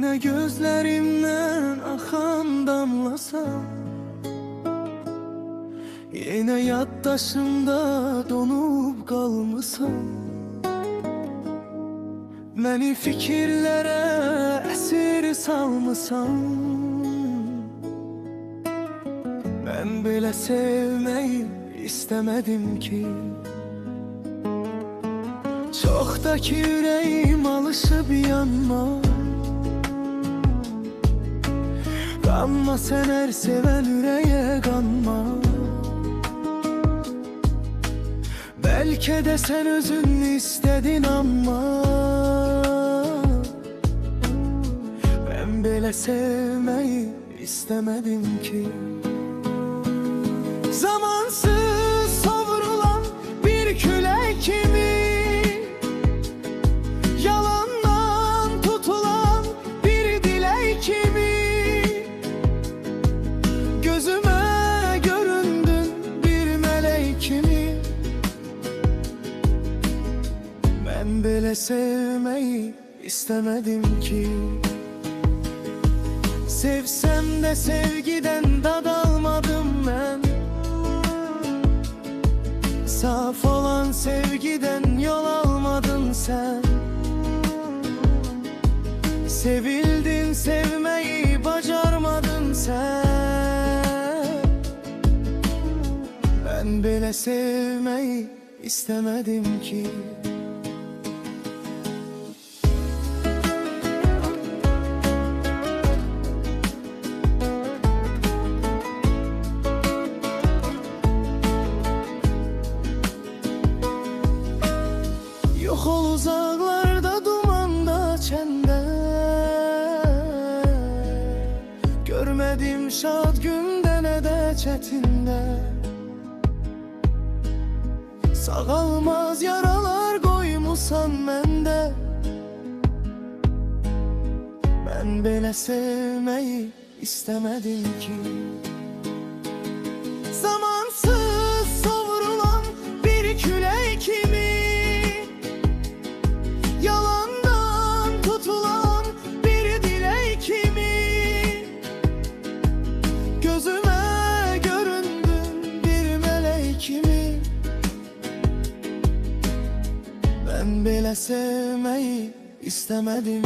Yine gözlerimden akan damlasan, yine yaddaşımda donup kalmışsan, beni fikirlere esir salmışsan. Ben böyle sevmeyi istemedim ki. Çok da ki yüreğim alışıp yanma. Kanma sen her seven yüreğe kanma. Belki de sen özün istedin ama ben böyle sevmeyi istemedim ki. Zamansız savrulan bir külek kimi, yalandan tutulan bir dilek kimi, gözüme göründün bir melek kimi. Ben böyle sevmeyi istemedim ki. Sevsem de sevgiden tad almadım ben. Saf olan sevgiden yol almadın sen. Sevildin sevmeyi bacarmadın sen. Ben böyle sevmeyi istemedim ki. Yok ol uzaklarda, dumanda, çende. Görmedim şad günde ne de çetinde. Sağalmaz yaralar koymuşsan mende. Ben böyle sevmeyi istemedim ki. Zamansız savrulan bir külek kimi, yalandan tutulan bir dilek kimi, gözüme göründün bir melek kimi. Ben böyle sevmeyi istemedim.